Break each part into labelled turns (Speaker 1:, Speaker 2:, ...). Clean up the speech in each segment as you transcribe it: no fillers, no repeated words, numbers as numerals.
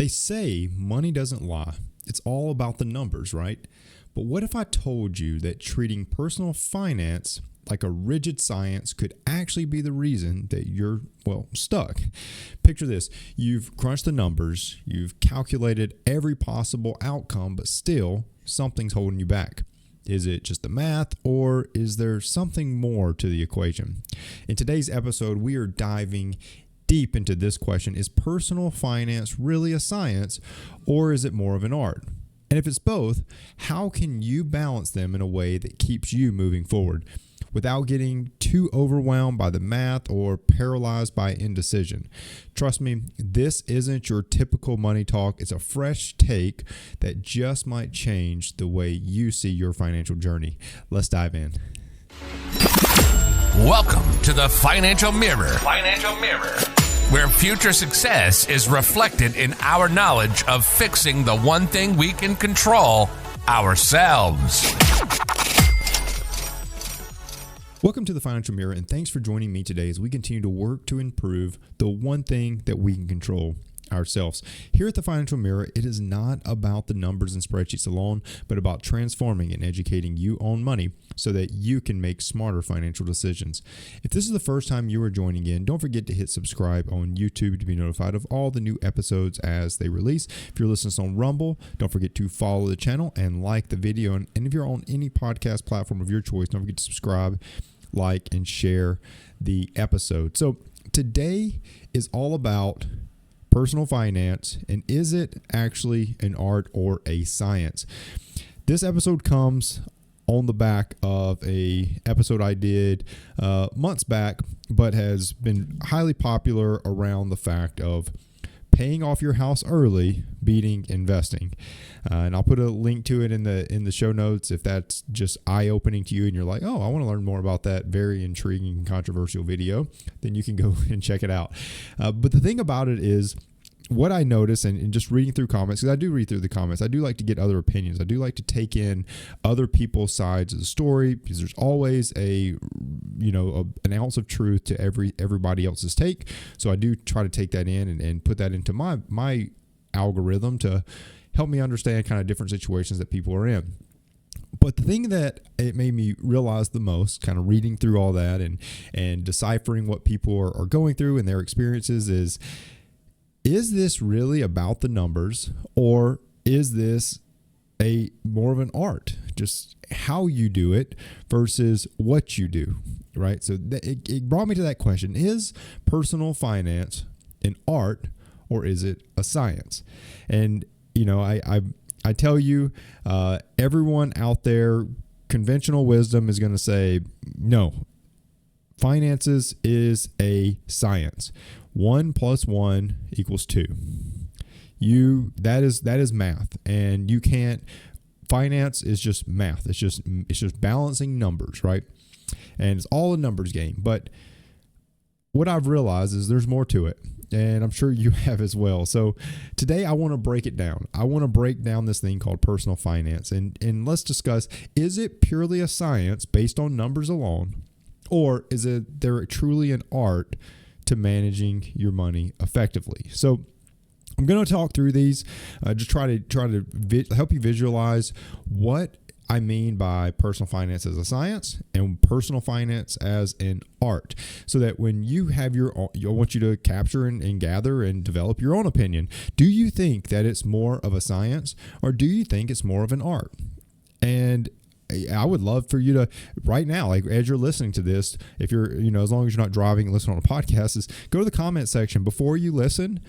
Speaker 1: They say money doesn't lie. It's all about the numbers, right? But what if I told you that treating personal finance like a rigid science could actually be the reason that you're, stuck? Picture this. You've crunched the numbers, you've calculated every possible outcome, but still something's holding you back. Is it just the math, or is there something more to the equation? In today's episode, we are diving deep into this question. Is personal finance really a science, or is it more of an art? And if it's both, how can you balance them in a way that keeps you moving forward without getting too overwhelmed by the math or paralyzed by indecision? Trust me, this isn't your typical money talk. It's a fresh take that just might change the way you see your financial journey. Let's dive in.
Speaker 2: Welcome to the Financial Mirror. Where future success is reflected in our knowledge of fixing the one thing we can control, ourselves.
Speaker 1: Welcome to the Financial Mirror, and thanks for joining me today as we continue to work to improve the one thing that we can control, ourselves. Here at the Financial Mirror, it is not about the numbers and spreadsheets alone, but about transforming and educating you on money so that you can make smarter financial decisions. If this is the first time you are joining in, don't forget to hit subscribe on YouTube to be notified of all the new episodes as they release. If you're listening on Rumble, don't forget to follow the channel and like the video. And if you're on any podcast platform of your choice, don't forget to subscribe, like, and share the episode. So today is all about personal finance, and is it actually an art or a science? This episode comes on the back of a episode I did months back, but has been highly popular around the fact of paying off your house early beating investing. And I'll put a link to it in the show notes if that's just eye-opening to you and you're like, oh, I want to learn more about that very intriguing and controversial video, then you can go and check it out. But the thing about it is, what I notice, and just reading through comments, because I do read through the comments, I do like to get other opinions. I do like to take in other people's sides of the story, because there's always an ounce of truth to everybody else's take. So I do try to take that in and put that into my algorithm to help me understand kind of different situations that people are in. But the thing that it made me realize the most, kind of reading through all that and deciphering what people are going through and their experiences is this really about the numbers, or is this a more of an art, just how you do it versus what you do, right? So it brought me to that question: is personal finance an art, or is it a science? And I tell you, everyone out there, conventional wisdom is going to say no. Finances is a science. 1 + 1 = 2. That is math, and you can't. Finance is just math. It's just balancing numbers, right? And it's all a numbers game. But what I've realized is there's more to it, and I'm sure you have as well. So today I want to break it down. I want to break down this thing called personal finance, and let's discuss: is it purely a science based on numbers alone, or is there truly an art to managing your money effectively? So I'm going to talk through these, just try to help you visualize what I mean by personal finance as a science and personal finance as an art, so that when you have I want you to capture and gather and develop your own opinion. Do you think that it's more of a science, or do you think it's more of an art? And I would love for you to, right now, like as you're listening to this, if you're, as long as you're not driving and listening on a podcast, is go to the comment section before you listen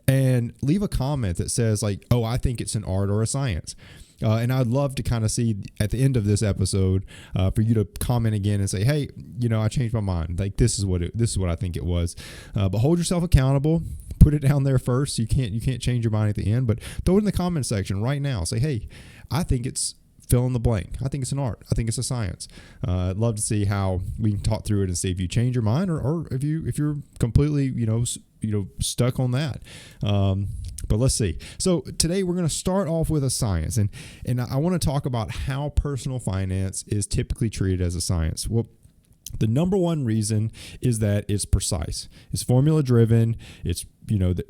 Speaker 1: and leave a comment that says like, oh, I think it's an art or a science. And I'd love to kind of see at the end of this episode for you to comment again and say, hey, I changed my mind. Like this is what I think it was. But hold yourself accountable. Put it down there first. You can't change your mind at the end, but throw it in the comment section right now. Say, hey, I think it's fill in the blank. I think it's an art. I think it's a science. I'd love to see how we can talk through it and see if you change your mind or if you're completely stuck on that. But let's see. So today we're going to start off with a science, and I want to talk about how personal finance is typically treated as a science. Well, The number one reason is that it's precise. It's formula driven. It's,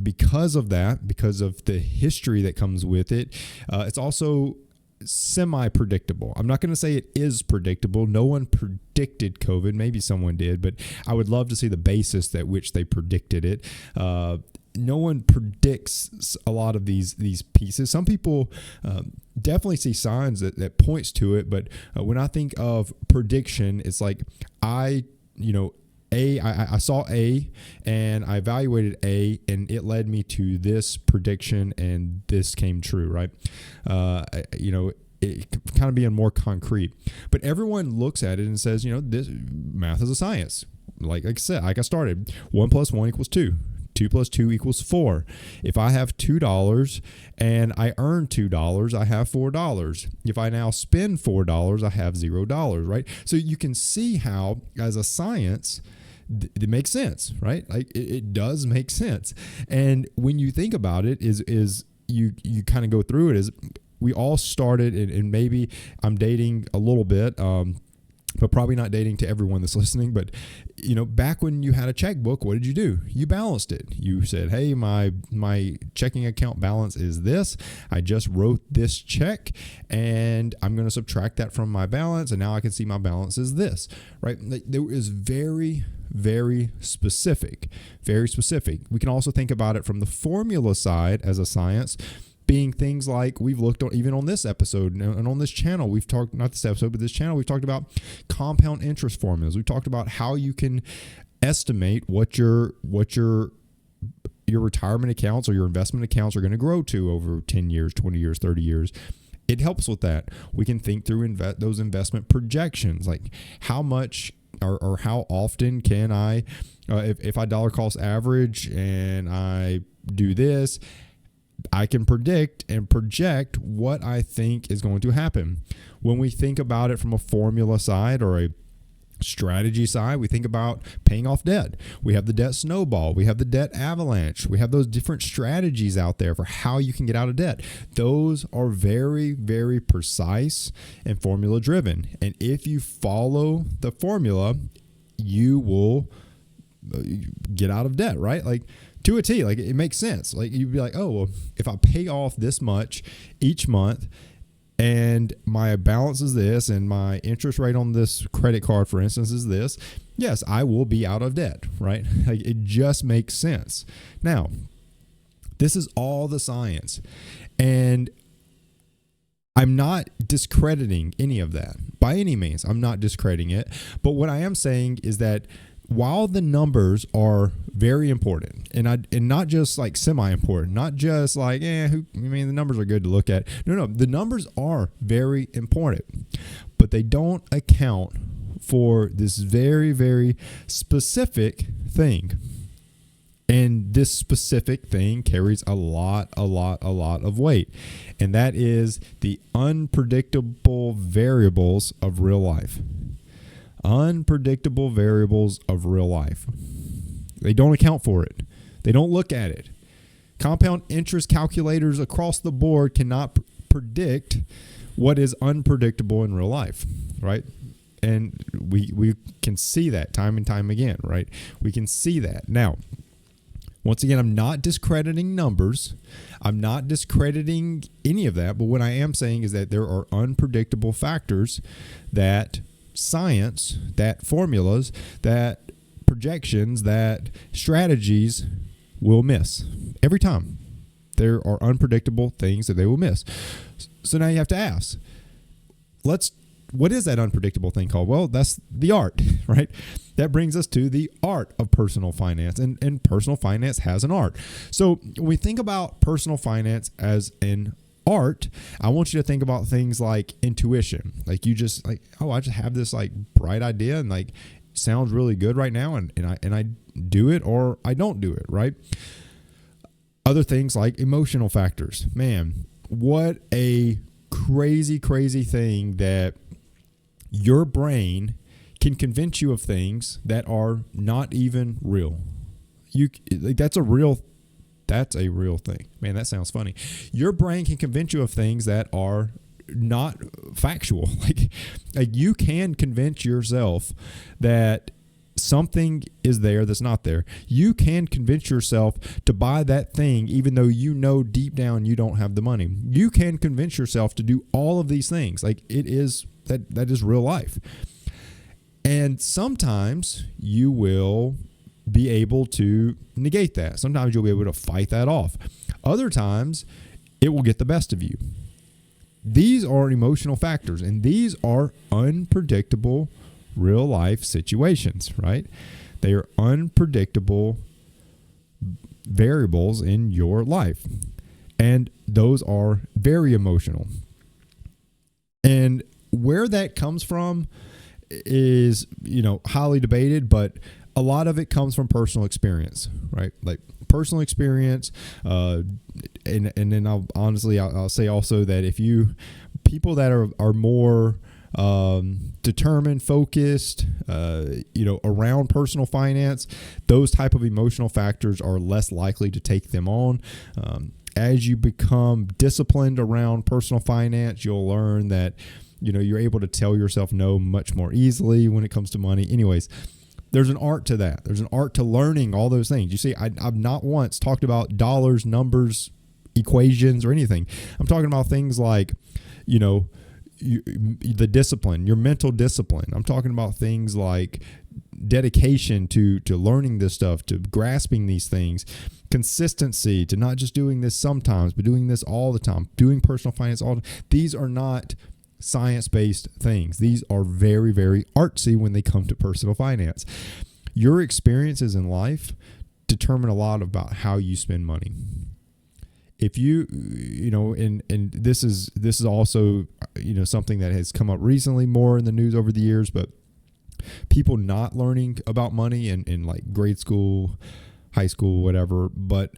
Speaker 1: because of that, because of the history that comes with it, it's also semi-predictable. I'm not going to say it is predictable. No one predicted COVID. Maybe someone did, but I would love to see the basis at which they predicted it. No one predicts a lot of these pieces. Some people definitely see signs that points to it, but when I think of prediction, it's like I saw A and I evaluated A and it led me to this prediction and this came true, right? It kind of being more concrete, but everyone looks at it and says, this math is a science. Like I said, like I started, 1 + 1 = 2. 2 + 2 = 4. If I have $2 and I earn $2, I have $4. If I now spend $4, I have $0, right? So you can see how, as a science, it makes sense, right? Like it does make sense. And when you think about it, is you kind of go through it, is we all started, and maybe I'm dating a little bit, but probably not dating to everyone that's listening. But, back when you had a checkbook, what did you do? You balanced it. You said, hey, my checking account balance is this. I just wrote this check and I'm going to subtract that from my balance. And now I can see my balance is this, right? There is very, very specific, very specific. We can also think about it from the formula side as a science, being things like we've looked on, even on this episode and on this channel, we've talked, not this episode, but this channel, we've talked about compound interest formulas. We've talked about how you can estimate what your retirement accounts or your investment accounts are going to grow to over 10 years, 20 years, 30 years. It helps with that. We can think through those investment projections, like how much or how often can I, if I dollar cost average and I do this, I can predict and project what I think is going to happen. When we think about it from a formula side or a strategy side, we think about paying off debt. We have the debt snowball. We have the debt avalanche. We have those different strategies out there for how you can get out of debt. Those are very, very precise and formula driven. And if you follow the formula, you will get out of debt, right? Like, to a T, like it makes sense. Like you'd be like, oh, well, if I pay off this much each month and my balance is this and my interest rate on this credit card, for instance, is this, yes, I will be out of debt, right? Like it just makes sense. Now, this is all the science. And I'm not discrediting any of that by any means. I'm not discrediting it. But what I am saying is that while the numbers are very important, and not just like semi-important, not just like, the numbers are good to look at. No, the numbers are very important, but they don't account for this very, very specific thing. And this specific thing carries a lot of weight. And that is the unpredictable variables of real life. Unpredictable variables of real life. They don't account for it. They don't look at it. Compound interest calculators across the board cannot predict what is unpredictable in real life, right? And we can see that time and time again, right? We can see that. Now, once again, I'm not discrediting numbers. I'm not discrediting any of that. But what I am saying is that there are unpredictable factors that science, that formulas, that projections, that strategies will miss every time. There are unpredictable things that they will miss. So now you have to ask, what is that unpredictable thing called? Well, that's the art, right? That brings us to the art of personal finance, and personal finance has an art. So when we think about personal finance as an art, I want you to think about things like intuition. Like you just like, oh, I just have this like bright idea and like sounds really good right now, and I do it or I don't do it, right? Other things like emotional factors. Man, what a crazy thing that your brain can convince you of things that are not even real. That's a real thing. Man, that sounds funny. Your brain can convince you of things that are not factual. Like you can convince yourself that something is there that's not there. You can convince yourself to buy that thing even though you know deep down you don't have the money. You can convince yourself to do all of these things. Like it is that is real life. And sometimes you will be able to negate that. Sometimes you'll be able to fight that off. Other times it will get the best of you. These are emotional factors, and these are unpredictable real life situations, right? They are unpredictable variables in your life, and those are very emotional. And where that comes from is, highly debated, but a lot of it comes from personal experience, right? Like personal experience, and then I'll say also that if people that are more determined, focused, around personal finance, those type of emotional factors are less likely to take them on. As you become disciplined around personal finance, you'll learn that, you're able to tell yourself no much more easily when it comes to money. Anyways, there's an art to that. There's an art to learning all those things. You see, I've not once talked about dollars, numbers, equations, or anything. I'm talking about things like, the discipline, your mental discipline. I'm talking about things like dedication to learning this stuff, to grasping these things, consistency, to not just doing this sometimes, but doing this all the time, doing personal finance all the time. These are not science-based things. These are very, very artsy when they come to personal finance. Your experiences in life determine a lot about how you spend money. If and this is also, something that has come up recently more in the news over the years, but people not learning about money in like grade school, high school, whatever, but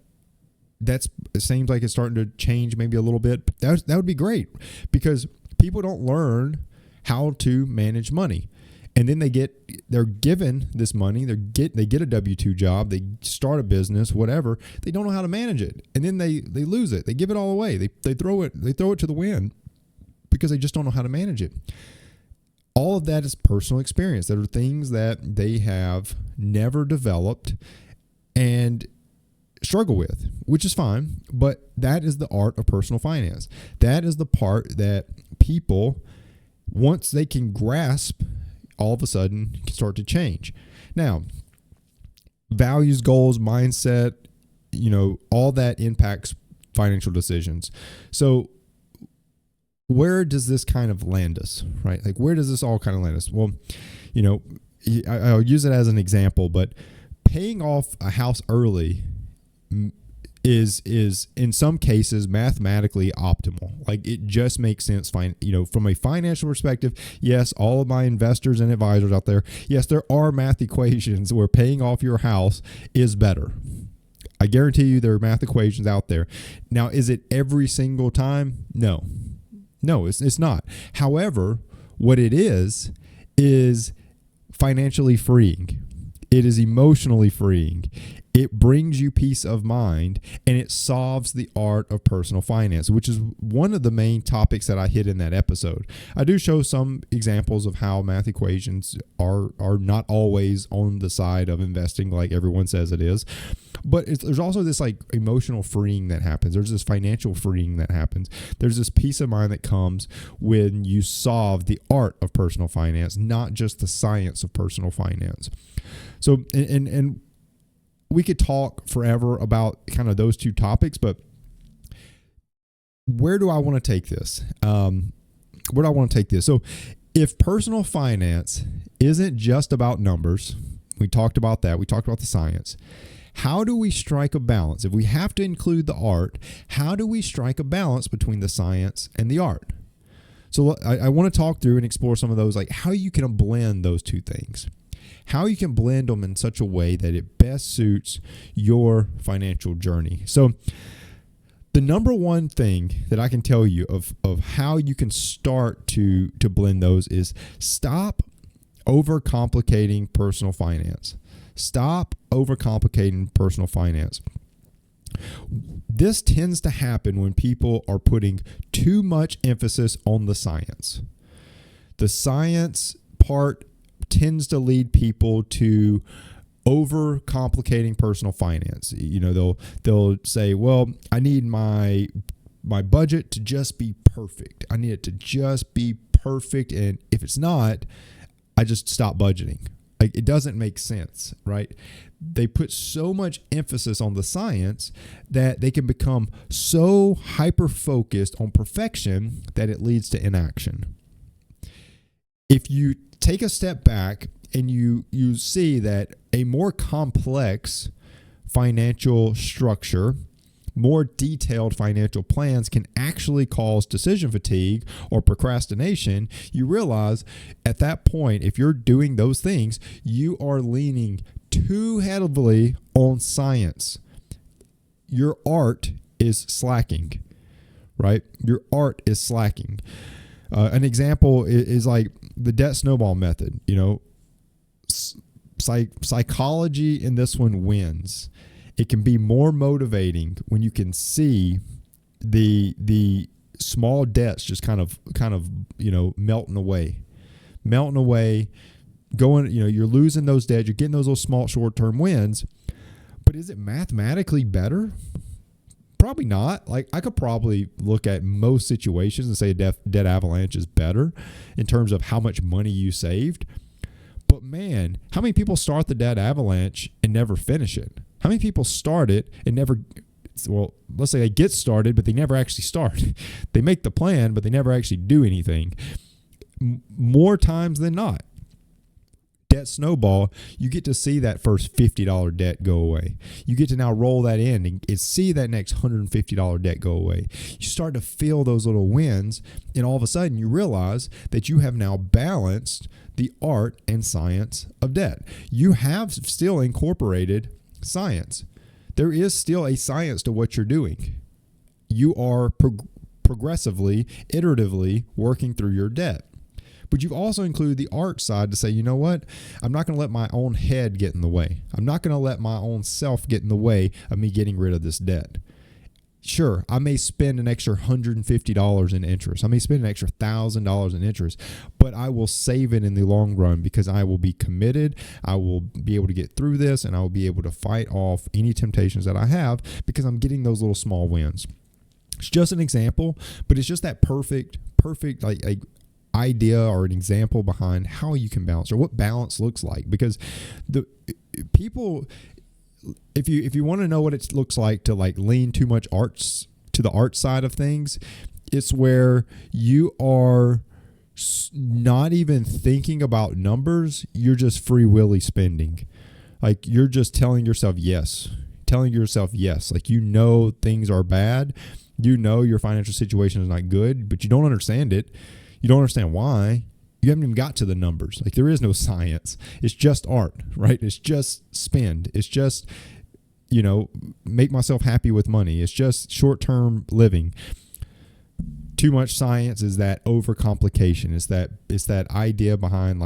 Speaker 1: it seems like it's starting to change maybe a little bit. That would be great, because people don't learn how to manage money. And then they're given this money, they get a W-2 job, they start a business, whatever. They don't know how to manage it. And then they lose it. They give it all away. They throw it to the wind because they just don't know how to manage it. All of that is personal experience. That are things that they have never developed and struggle with, which is fine, but that is the art of personal finance. That is the part that people, once they can grasp, all of a sudden can start to change. Now, values, goals, mindset, all that impacts financial decisions. So where does this kind of land us, right? Like, where does this all kind of land us? Well, I'll use it as an example, but paying off a house early is in some cases mathematically optimal. Like, it just makes sense. From a financial perspective, yes, all of my investors and advisors out there, yes, there are math equations where paying off your house is better. I guarantee you there are math equations out there. Now, is it every single time? No, it's not. However, what it is financially freeing. It is emotionally freeing. It brings you peace of mind, and it solves the art of personal finance, which is one of the main topics that I hit in that episode. I do show some examples of how math equations are not always on the side of investing like everyone says it is. But there's also this like emotional freeing that happens. There's this financial freeing that happens. There's this peace of mind that comes when you solve the art of personal finance, not just the science of personal finance. So, and we could talk forever about kind of those two topics, but where do I want to take this? Where do I want to take this? So if personal finance isn't just about numbers, we talked about that. We talked about the science. How do we strike a balance? If we have to include the art, how do we strike a balance between the science and the art? So I want to talk through and explore some of those, like how you can blend those two things. How you can blend them in such a way that it best suits your financial journey. So the number one thing that I can tell you of how you can start to blend those is stop overcomplicating personal finance. Stop overcomplicating personal finance. This tends to happen when people are putting too much emphasis on the science. The science part tends to lead people to overcomplicating personal finance. They'll say, well, I need my budget to just be perfect. I need it to just be perfect. And if it's not, I just stop budgeting. Like, it doesn't make sense, right? They put so much emphasis on the science that they can become so hyper-focused on perfection that it leads to inaction. If you take a step back and you see that a more complex financial structure, more detailed financial plans can actually cause decision fatigue or procrastination, you realize at that point, if you're doing those things, you are leaning too heavily on science. Your art is slacking, right? Your art is slacking. An example is like the debt snowball method. Psychology in this one wins. It can be more motivating when you can see the small debts just kind of melting away, going. You're losing those debts. You're getting those little small short-term wins. But is it mathematically better? Probably not. Like, I could probably look at most situations and say a debt avalanche is better in terms of how much money you saved. But man, how many people start the debt avalanche and never finish it? How many people start it and never, well, let's say they get started, but they never actually start. They make the plan, but they never actually do anything. More times than not. Debt snowball, you get to see that first $50 debt go away. You get to now roll that in and see that next $150 debt go away. You start to feel those little wins, and all of a sudden you realize that you have now balanced the art and science of debt. You have still incorporated science. There is still a science to what you're doing. You are progressively, iteratively working through your debt. But you've also included the art side to say, you know what? I'm not going to let my own head get in the way. I'm not going to let my own self get in the way of me getting rid of this debt. Sure, I may spend an extra $150 in interest. I may spend an extra $1,000 in interest, but I will save it in the long run because I will be committed. I will be able to get through this, and I will be able to fight off any temptations that I have because I'm getting those little small wins. It's just an example, but it's just that perfect like idea or an example behind how you can balance or what balance looks like. Because the people, if you want to know what it looks like to like lean too much arts to the art side of things, it's where you are not even thinking about numbers. You're just free willy spending. Like, you're just telling yourself yes. Like, things are bad. Your financial situation is not good, but you don't understand it. You don't understand why. You haven't even got to the numbers. Like, there is no science. It's just art, right? It's just spend. It's just, make myself happy with money. It's just short-term living. Too much science is that overcomplication. It's that idea behind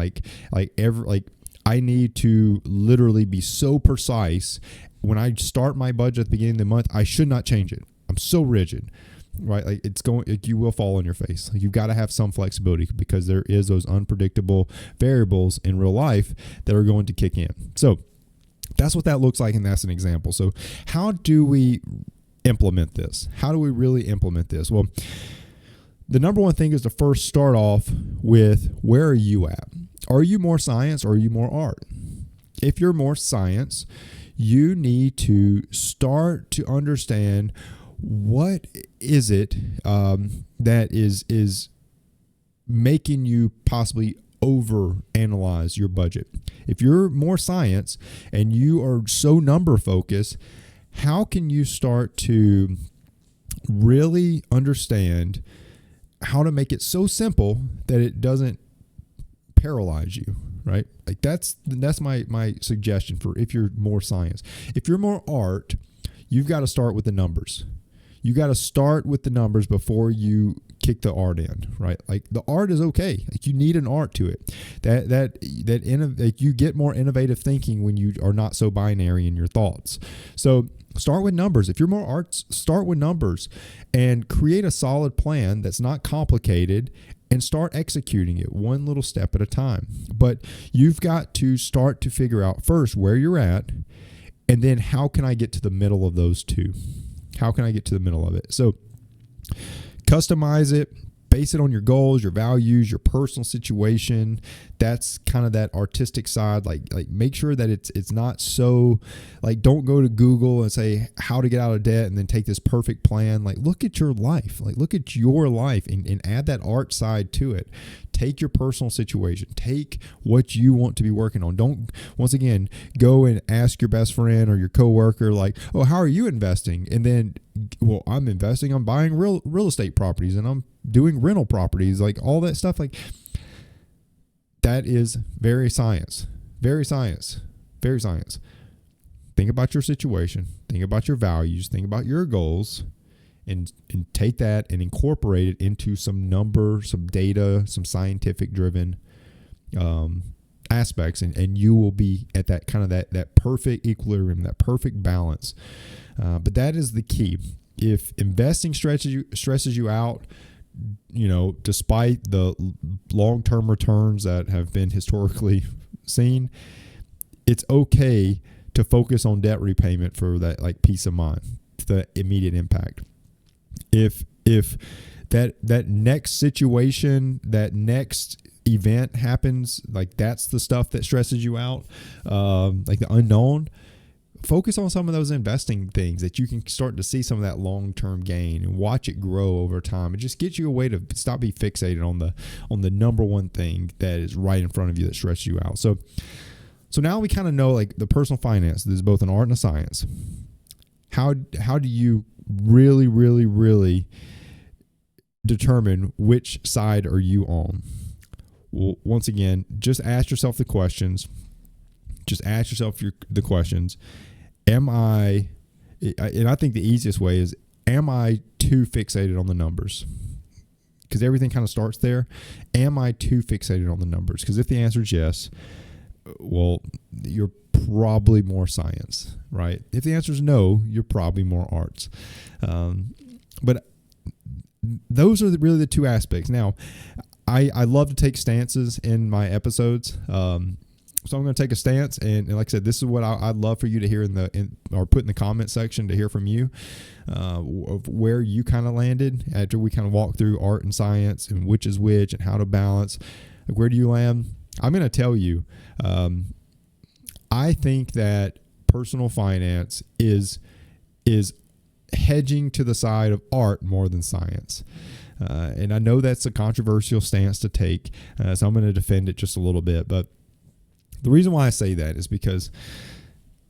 Speaker 1: I need to literally be so precise. When I start my budget at the beginning of the month, I should not change it. I'm so rigid. Right, like you will fall on your face. Like, you've got to have some flexibility because there is those unpredictable variables in real life that are going to kick in. So that's what that looks like, and that's an example. So how do we implement this? How do we really implement this? Well, the number one thing is to first start off with, where are you at? Are you more science or are you more art? If you're more science, you need to start to understand what is it that is making you possibly overanalyze your budget. If you're more science and you are so number focused, how can you start to really understand how to make it so simple that it doesn't paralyze you, right? Like, that's my suggestion for if you're more science. If you're more art, you've got to start with the numbers. You got to start with the numbers before you kick the art in, right? Like, the art is okay. Like, you need an art to it. That you get more innovative thinking when you are not so binary in your thoughts. So Start with numbers. If you're more arts, start with numbers and create a solid plan that's not complicated and start executing it one little step at a time. But you've got to start to figure out first where you're at, and then how can I get to the middle of those two? How can I get to the middle of it? So customize it. Base it on your goals, your values, your personal situation. That's kind of that artistic side. Like make sure that it's not so, like, don't go to Google and say how to get out of debt and then take this perfect plan. Like, look at your life. Like, look at your life and add that art side to it. Take your personal situation. Take what you want to be working on. Don't, once again, go and ask your best friend or your coworker, like, oh, how are you investing? And then, well, I'm investing. I'm buying real estate properties, and I'm doing rental properties, like all that stuff. Like, that is very science. Think about your situation. Think about your values. Think about your goals. And take that and incorporate it into some numbers, some data, some scientific driven aspects, and you will be at that kind of that perfect equilibrium, that perfect balance. But that is the key. If investing stresses you out, despite the long-term returns that have been historically seen, it's okay to focus on debt repayment for that, like, peace of mind, the immediate impact. If that next situation, that next event happens, like, that's the stuff that stresses you out, like the unknown, focus on some of those investing things that you can start to see some of that long-term gain and watch it grow over time. It just gets you a way to stop being fixated on the number one thing that is right in front of you that stresses you out. So now we kind of know, like, the personal finance, there's both an art and a science. How do you really, really, really determine which side are you on? Well, once again, just ask yourself the questions. Am I, and I think the easiest way is, am I too fixated on the numbers? Because everything kind of starts there. Am I too fixated on the numbers? Because if the answer is yes, well, you're probably more science, right? If the answer is no, you're probably more arts. But those are really the two aspects. Now, I love to take stances in my episodes. So I'm going to take a stance, and like I said, this is what I'd love for you to hear or put in the comment section to hear from you, of where you kind of landed after we kind of walk through art and science and which is which and how to balance. Like, where do you land? I'm going to tell you, I think that personal finance is hedging to the side of art more than science. And I know that's a controversial stance to take, so I'm going to defend it just a little bit. But the reason why I say that is because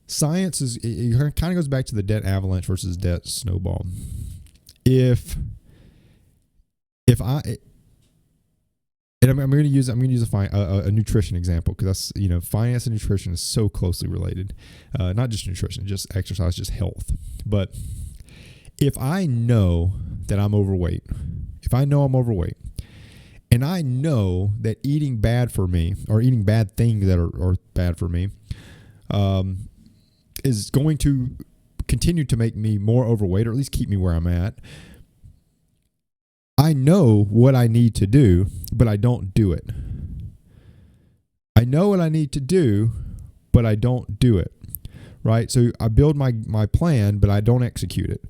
Speaker 1: science it kind of goes back to the debt avalanche versus debt snowball. If I, and I'm going to use a nutrition example, because that's, finance and nutrition is so closely related. Not just nutrition, just exercise, just health. But if I know that I'm overweight, and I know that eating bad for me, or eating bad things that are bad for me, is going to continue to make me more overweight, or at least keep me where I'm at, I know what I need to do, but I don't do it. I know what I need to do, but I don't do it. Right? So I build my plan, but I don't execute it.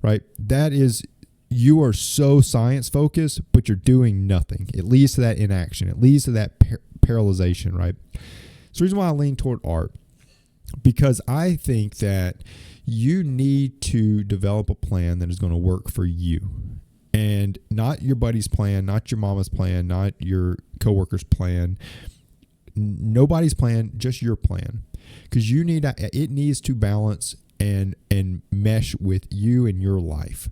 Speaker 1: Right? That is, you are so science focused, but you're doing nothing. It leads to that inaction. It leads to that paralyzation, right? So the reason why I lean toward art, because I think that you need to develop a plan that is going to work for you, and not your buddy's plan, not your mama's plan, not your coworker's plan, nobody's plan, just your plan. Because it needs to balance and mesh with you and your life.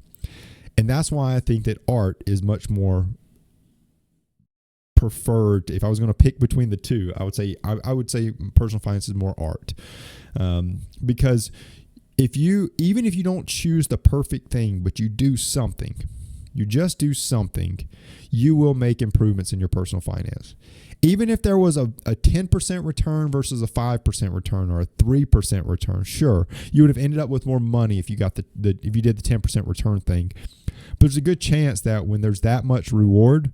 Speaker 1: And that's why I think that art is much more preferred. If I was going to pick between the two, I would say personal finance is more art, because even if you don't choose the perfect thing, but you do something, you just do something, you will make improvements in your personal finance. Even if there was a 10% return versus a 5% return or a 3% return, sure, you would have ended up with more money if you got if you did the 10% return thing. But there's a good chance that when there's that much reward,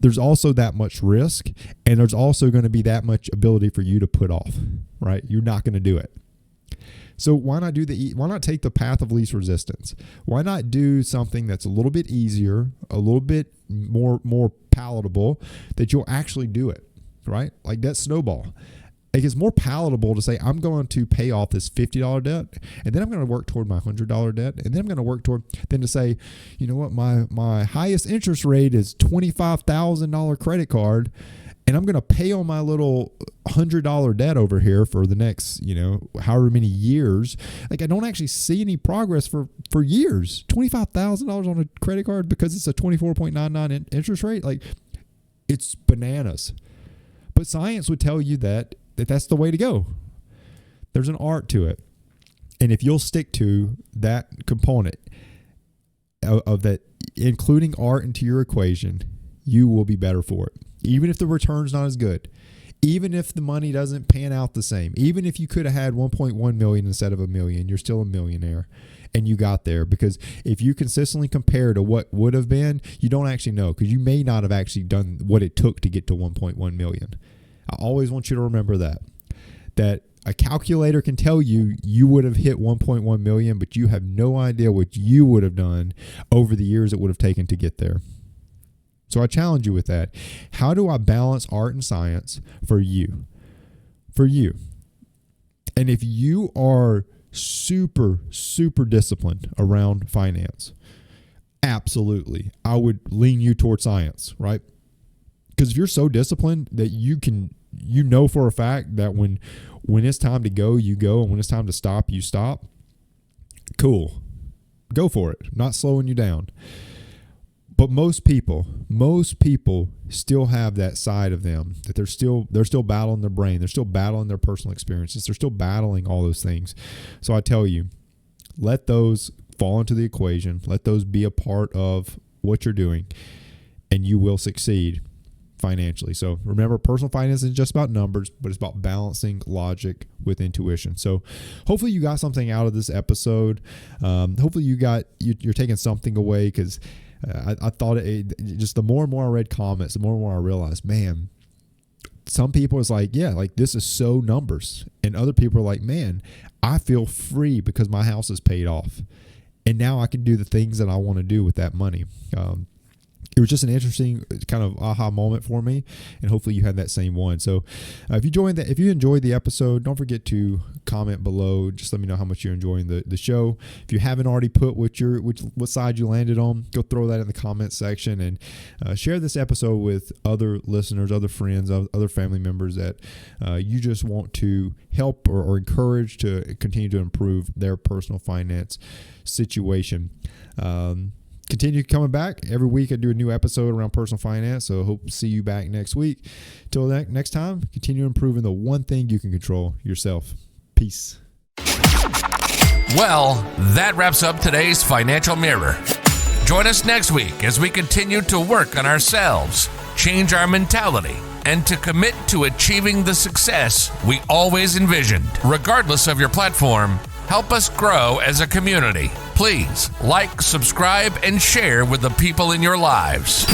Speaker 1: there's also that much risk, and there's also going to be that much ability for you to put off, right? You're not going to do it. So why not take the path of least resistance? Why not do something that's a little bit easier, a little bit more palatable, that you'll actually do it, right? Like that snowball. Like it's more palatable to say, I'm going to pay off this $50 debt, and then I'm going to work toward my $100 debt, and then I'm going to work toward, than to say, you know what, my highest interest rate is $25,000 credit card, and I'm going to pay on my little $100 debt over here for the next, however many years. Like I don't actually see any progress for years. $25,000 on a credit card because it's a 24.99 interest rate. Like it's bananas. But science would tell you that that's the way to go. There's an art to it. And if you'll stick to that component of that, including art into your equation, you will be better for it. Even if the return's not as good, even if the money doesn't pan out the same, even if you could have had 1.1 million instead of $1 million, you're still a millionaire, and you got there. Because if you consistently compare to what would have been, you don't actually know, because you may not have actually done what it took to get to 1.1 million. I always want you to remember that a calculator can tell you would have hit 1.1 million, but you have no idea what you would have done over the years it would have taken to get there. So I challenge you with that. How do I balance art and science for you? For you. And if you are super, super disciplined around finance, absolutely, I would lean you toward science, right? Because if you're so disciplined that you know for a fact that when it's time to go, you go, and when it's time to stop, you stop, cool. Go for it. Not slowing you down. But most people still have that side of them that they're still battling their brain. They're still battling their personal experiences. They're still battling all those things. So I tell you, let those fall into the equation. Let those be a part of what you're doing, and you will succeed financially. So remember, personal finance isn't just about numbers, but it's about balancing logic with intuition. So hopefully you got something out of this episode. Hopefully you're taking something away, because I thought just the more and more I read comments, the more and more I realized, man, some people is like, yeah, like this is so numbers. And other people are like, man, I feel free because my house is paid off. And now I can do the things that I want to do with that money. It was just an interesting kind of aha moment for me, and hopefully you had that same one. So if you enjoyed the episode, don't forget to comment below. Just let me know how much you're enjoying the show. If you haven't already put what side you landed on, go throw that in the comment section, and share this episode with other listeners, other friends, other family members that you just want to help or encourage to continue to improve their personal finance situation. Continue coming back. Every week I do a new episode around personal finance, so hope to see you back next week. Till next time, continue improving the one thing you can control, yourself. Peace.
Speaker 2: Well, that wraps up today's Financial Mirror. Join us next week as we continue to work on ourselves, change our mentality, and to commit to achieving the success we always envisioned. Regardless of your platform, help us grow as a community. Please like, subscribe, and share with the people in your lives.